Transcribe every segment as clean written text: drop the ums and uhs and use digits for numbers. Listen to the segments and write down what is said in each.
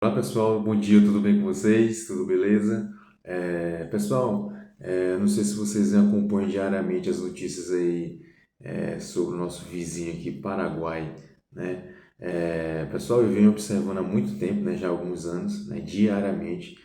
Olá pessoal, bom dia, tudo bem com vocês? Tudo beleza? Pessoal, não sei se vocês acompanham diariamente as notícias aí sobre o nosso vizinho aqui, Paraguai, né? Pessoal, eu venho observando há muito tempo, né, já há alguns anos, né, diariamente,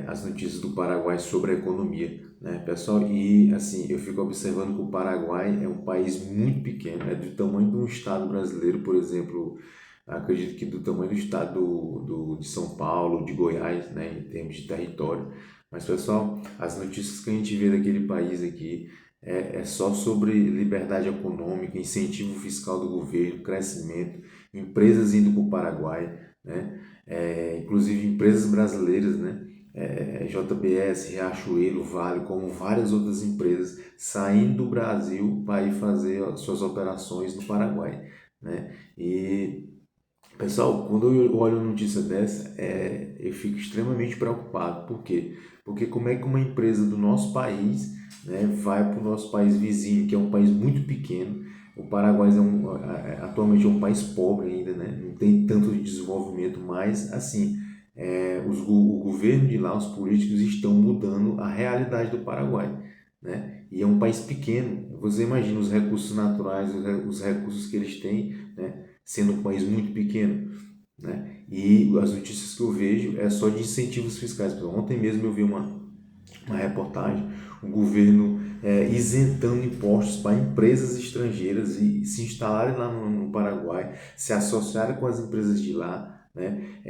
as notícias do Paraguai sobre a economia, né, pessoal? E assim, eu fico observando que o Paraguai é um país muito pequeno, é do tamanho de um estado brasileiro, por exemplo. Acredito que do tamanho do estado de São Paulo, de Goiás, né, em termos de território. Mas, pessoal, as notícias que a gente vê daquele país aqui é só sobre liberdade econômica, incentivo fiscal do governo, crescimento, empresas indo para o Paraguai, né? Inclusive empresas brasileiras, né? JBS, Riachuelo, Vale, como várias outras empresas saindo do Brasil para ir fazer as suas operações no Paraguai, né? E pessoal, quando eu olho uma notícia dessa, eu fico extremamente preocupado. Por quê? Porque como é que uma empresa do nosso país, né, vai para o nosso país vizinho, que é um país muito pequeno. O Paraguai atualmente é um país pobre ainda, né? Não tem tanto desenvolvimento, mas assim, o governo de lá, os políticos estão mudando a realidade do Paraguai, né? E é um país pequeno. Você imagina os recursos naturais, os recursos que eles têm, né? Sendo um país muito pequeno, né? E as notícias que eu vejo é só de incentivos fiscais. Ontem mesmo eu vi uma reportagem, o governo isentando impostos para empresas estrangeiras e se instalarem lá no Paraguai, se associarem com as empresas de lá, né,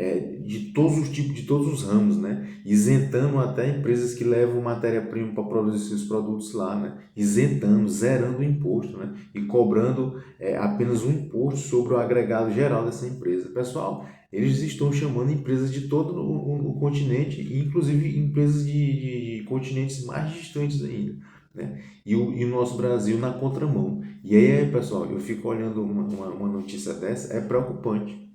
de todos os tipos, de todos os ramos, né, isentando até empresas que levam matéria-prima para produzir seus produtos lá, né, isentando, zerando o imposto, né, e cobrando apenas um imposto sobre o agregado geral dessa empresa. Pessoal, eles estão chamando empresas de todo o continente, inclusive empresas de continentes mais distantes ainda, né? E o nosso Brasil na contramão. E aí, pessoal, eu fico olhando uma notícia dessa, é preocupante,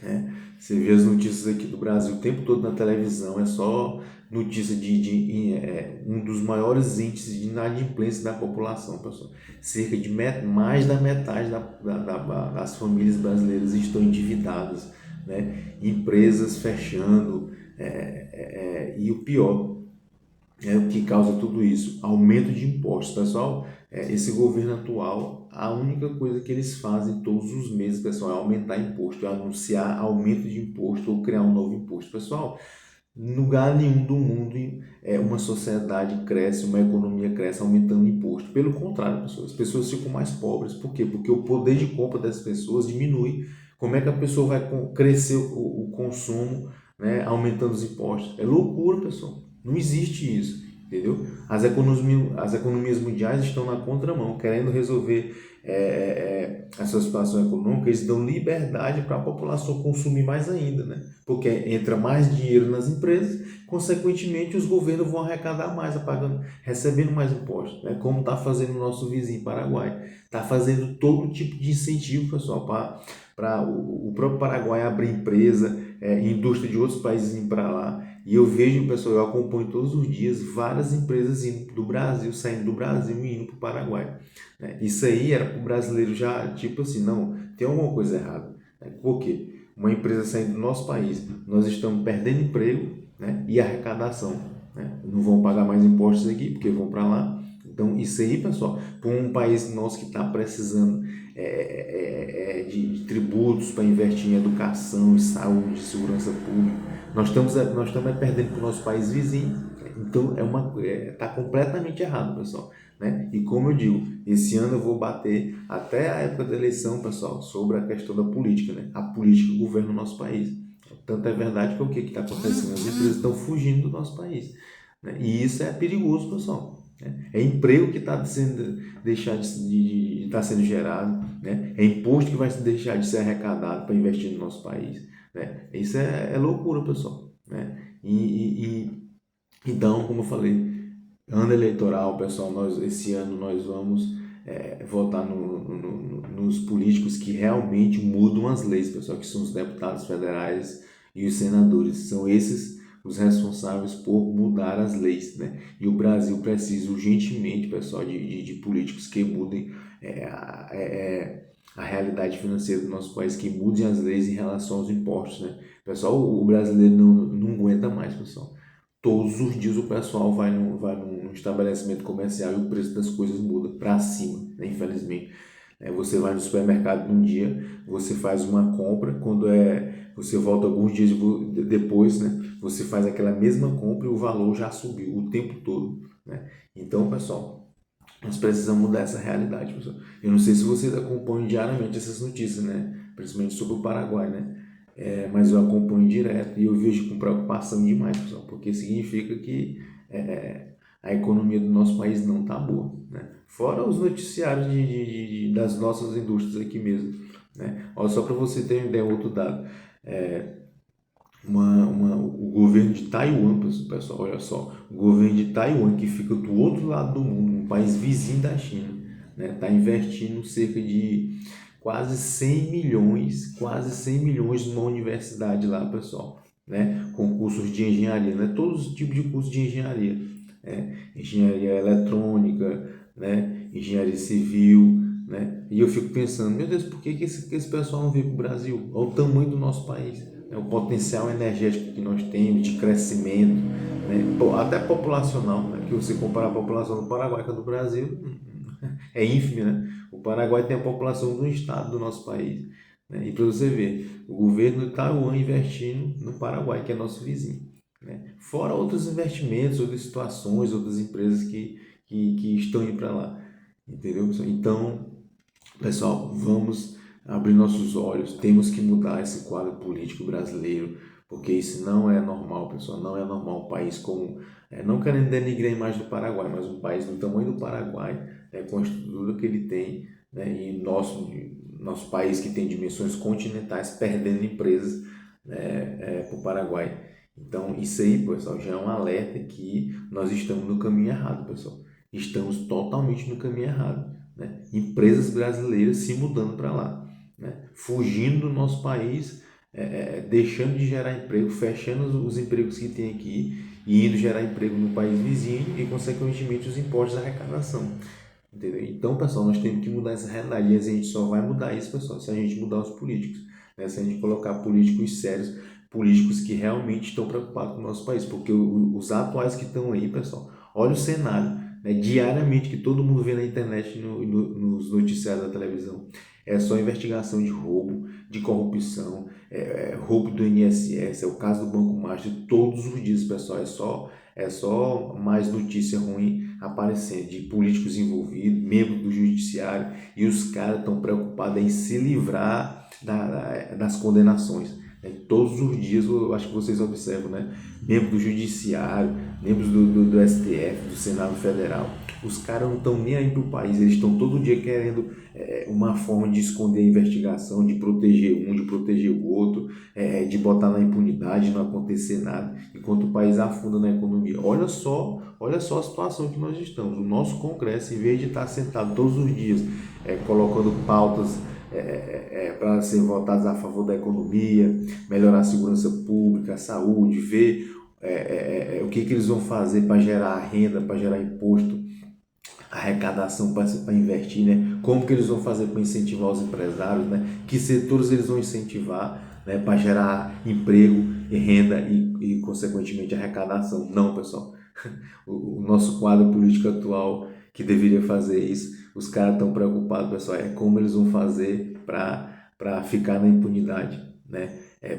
né? Você vê as notícias aqui do Brasil o tempo todo na televisão, é só notícia de um dos maiores índices de inadimplência da população, pessoal. Cerca de mais da metade das famílias brasileiras estão endividadas, né? Empresas fechando, e o pior é o que causa tudo isso, aumento de impostos, pessoal. Esse governo atual, a única coisa que eles fazem todos os meses, pessoal, é aumentar imposto, é anunciar aumento de imposto ou criar um novo imposto, pessoal. Em lugar nenhum do mundo uma sociedade cresce, uma economia cresce aumentando imposto. Pelo contrário, pessoal, as pessoas ficam mais pobres. Por quê? Porque o poder de compra dessas pessoas diminui. Como é que a pessoa vai crescer o consumo, né, aumentando os impostos? É loucura, pessoal. Não existe isso, entendeu? As economias mundiais estão na contramão, querendo resolver essa situação econômica. Eles dão liberdade para a população consumir mais ainda, né? Porque entra mais dinheiro nas empresas, consequentemente os governos vão arrecadar mais, recebendo mais impostos, né? Como está fazendo o nosso vizinho Paraguai. Está fazendo todo tipo de incentivo, pessoal, para o próprio Paraguai abrir empresa, indústria de outros países indo para lá. E eu vejo, pessoal, eu acompanho todos os dias várias empresas indo do Brasil, saindo do Brasil e indo para o Paraguai, né? Isso aí era para o brasileiro já, tipo assim, não, tem alguma coisa errada, né? Por quê? Uma empresa saindo do nosso país, nós estamos perdendo emprego, né, e arrecadação, né? Não vão pagar mais impostos aqui porque vão para lá. Então, isso aí, pessoal, para um país nosso que está precisando de tributos para investir em educação, em saúde, segurança pública, nós estamos perdendo para o nosso país vizinho. Então, tá completamente errado, pessoal, né? E como eu digo, esse ano eu vou bater até a época da eleição, pessoal, sobre a questão da política, né? A política governa o nosso país. Tanto é verdade que o que está acontecendo? As empresas estão fugindo do nosso país, né? E isso é perigoso, pessoal, né? É emprego que está sendo deixar de estar sendo gerado, né? É imposto que vai deixar de ser arrecadado para investir no nosso país, né? Isso é loucura, pessoal, né? Então, como eu falei, ano eleitoral, pessoal, esse ano nós vamos votar nos políticos que realmente mudam as leis, pessoal, que são os deputados federais e os senadores. São esses os responsáveis por mudar as leis, né? E o Brasil precisa urgentemente, pessoal, de políticos que mudem a realidade financeira do nosso país, que mudem as leis em relação aos impostos, né? Pessoal, o brasileiro não aguenta mais, pessoal. Todos os dias o pessoal vai num estabelecimento comercial e o preço das coisas muda para cima, né? Infelizmente. Você vai no supermercado num dia, você faz uma compra, você volta alguns dias depois, né? Você faz aquela mesma compra e o valor já subiu o tempo todo, né? Então, pessoal, nós precisamos mudar essa realidade, pessoal. Eu não sei se vocês acompanham diariamente essas notícias, né? Principalmente sobre o Paraguai, né? Mas eu acompanho direto e eu vejo com preocupação demais, pessoal, porque significa que a economia do nosso país não está boa, né? Fora os noticiários das nossas indústrias aqui mesmo, né? Olha, só para você ter uma ideia, outro dado. É, o governo de Taiwan, pessoal, olha só, o governo de Taiwan, que fica do outro lado do mundo, um país vizinho da China, né, está investindo cerca de quase 100 milhões numa universidade lá, pessoal, né, com cursos de engenharia, né, todos os tipos de cursos de engenharia, engenharia eletrônica, né, engenharia civil, né, e eu fico pensando, meu Deus, por que esse pessoal não veio para o Brasil? Olha o tamanho do nosso país, né, o potencial energético que nós temos, de crescimento, né, até populacional, né, que você comparar a população do Paraguai com a do Brasil, é ínfime, né? O Paraguai tem a população de um estado do nosso país, né? E para você ver, o governo de Taiwan investindo no Paraguai, que é nosso vizinho, né? Fora outros investimentos, outras situações, outras empresas que estão indo para lá, entendeu? Então, pessoal, vamos abrir nossos olhos, temos que mudar esse quadro político brasileiro, porque isso não é normal, pessoal, não é normal. Um país como, não querendo denigrar a imagem do Paraguai, mas um país do tamanho do Paraguai, com a estrutura que ele tem, né, e nosso país que tem dimensões continentais, perdendo empresas, né, para o Paraguai. Então, isso aí, pessoal, já é um alerta que nós estamos no caminho errado, pessoal. Estamos totalmente no caminho errado, né? Empresas brasileiras se mudando para lá, né? Fugindo do nosso país, deixando de gerar emprego, fechando os empregos que tem aqui e indo gerar emprego no país vizinho e, consequentemente, os impostos de arrecadação. Entendeu? Então, pessoal, nós temos que mudar essa realidade e a gente só vai mudar isso, pessoal, se a gente mudar os políticos, né? Se a gente colocar políticos sérios, políticos que realmente estão preocupados com o nosso país, porque os atuais que estão aí, pessoal, olha o cenário, né, diariamente que todo mundo vê na internet, nos noticiários da televisão. É só investigação de roubo, de corrupção, roubo do INSS, é o caso do Banco Master, todos os dias, pessoal, é só mais notícia ruim aparecendo, de políticos envolvidos, membros do judiciário, e os caras estão preocupados em se livrar das condenações. Todos os dias, eu acho que vocês observam, né? Membros do judiciário, membros do STF, do Senado Federal, os caras não estão nem aí para o país, eles estão todo dia querendo uma forma de esconder a investigação, de proteger um, de proteger o outro, de botar na impunidade, não acontecer nada, enquanto o país afunda na economia. Olha só a situação que nós estamos. O nosso Congresso, em vez de estar sentado todos os dias colocando pautas para serem votadas a favor da economia, melhorar a segurança pública, a saúde, ver o que eles vão fazer para gerar renda, para gerar imposto, arrecadação para investir, né? Como que eles vão fazer para incentivar os empresários, né? Que setores eles vão incentivar, né? Para gerar emprego e renda e consequentemente arrecadação. Não, pessoal. O nosso quadro político atual que deveria fazer isso, os caras estão preocupados, pessoal, como eles vão fazer para ficar na impunidade, né?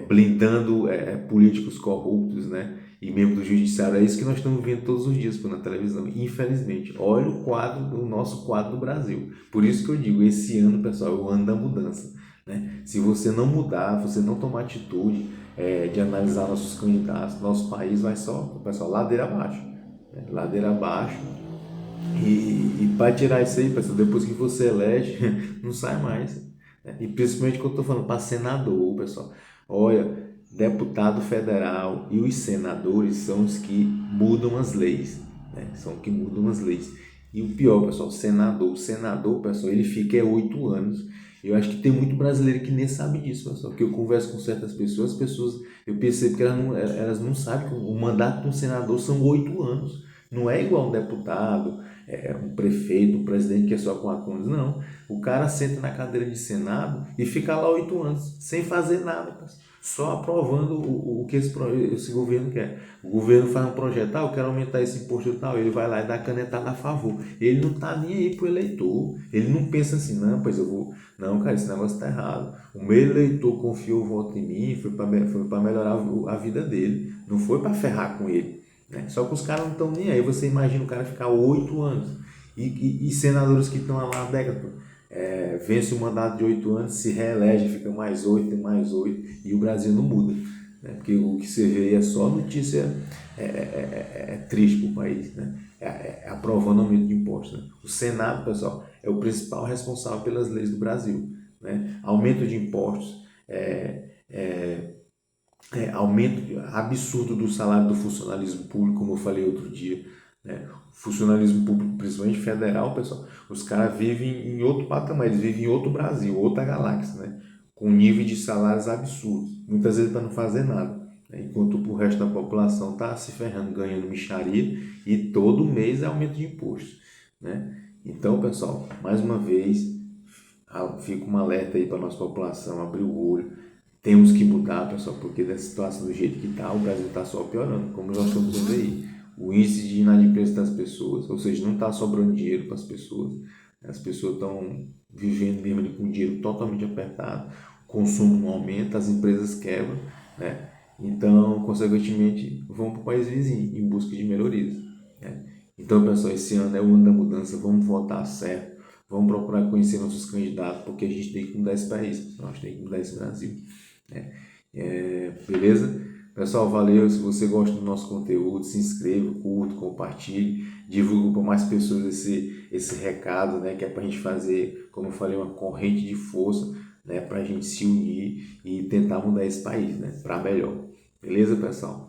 Blindando políticos corruptos, né? E membros do judiciário. É isso que nós estamos vendo todos os dias na televisão, infelizmente. Olha o nosso quadro do Brasil. Por isso que eu digo, esse ano, pessoal, é o ano da mudança, né? Se você não mudar, você não tomar atitude de analisar nossos candidatos, nosso país vai só, pessoal, ladeira abaixo, né? Ladeira abaixo. E para tirar isso aí, pessoal, depois que você elege, não sai mais, né? E principalmente quando eu estou falando para senador, pessoal. Olha, deputado federal e os senadores são os que mudam as leis, né? São os que mudam as leis. E o pior, pessoal, o senador, pessoal, ele fica 8 anos. Eu acho que tem muito brasileiro que nem sabe disso, pessoal. Que eu converso com certas pessoas, eu percebo que elas não sabem que o mandato de um senador são 8 anos. Não é igual um deputado, um prefeito, um presidente que é só com acordos, não. O cara senta na cadeira de Senado e fica lá 8 anos, sem fazer nada, parceiro. Só aprovando o que esse governo quer. O governo faz um projeto, eu quero aumentar esse imposto e tal, ele vai lá e dá canetada a favor. Ele não tá nem aí pro eleitor. Ele não pensa assim, não, pois eu vou. Não, cara, esse negócio tá errado. O meu eleitor confiou o voto em mim, foi para melhorar a vida dele, não foi para ferrar com ele. Né? Só que os caras não estão nem aí. Você imagina o cara ficar 8 anos e senadores que estão lá há décadas. Vence o mandato de 8 anos, se reelege, fica mais 8, tem mais 8, e o Brasil não muda. Né? Porque o que você vê é só notícia triste para o país. Né? Aprovando aumento de impostos. Né? O Senado, pessoal, é o principal responsável pelas leis do Brasil. Né? Aumento de impostos, aumento absurdo do salário do funcionalismo público, como eu falei outro dia. Né? Funcionalismo público, principalmente federal, pessoal, os caras vivem em outro patamar, eles vivem em outro Brasil, outra galáxia, né? Com nível de salários absurdos, muitas vezes para não fazer nada. Né? Enquanto o resto da população está se ferrando, ganhando mixaria, e todo mês é aumento de imposto. Né? Então, pessoal, mais uma vez, fica um alerta aí para a nossa população, abrir o olho. Temos que mudar, pessoal, porque dessa situação do jeito que está, o Brasil está só piorando, como nós estamos vendo aí. O índice de inadimplência das pessoas, ou seja, não está sobrando dinheiro para as pessoas estão vivendo mesmo ali com dinheiro totalmente apertado, o consumo não aumenta, as empresas quebram, né? Então, consequentemente, vão para o país vizinho em busca de melhorias. Né? Então, pessoal, esse ano é o ano da mudança, vamos votar certo, vamos procurar conhecer nossos candidatos, porque a gente tem que mudar esse país, nós temos que mudar esse Brasil. Beleza? Pessoal, valeu. Se você gosta do nosso conteúdo, se inscreva, curta, compartilhe, divulgue para mais pessoas esse recado, né? Que é para a gente fazer, como eu falei, uma corrente de força, né? Para a gente se unir e tentar mudar esse país, né? Para melhor. Beleza, pessoal?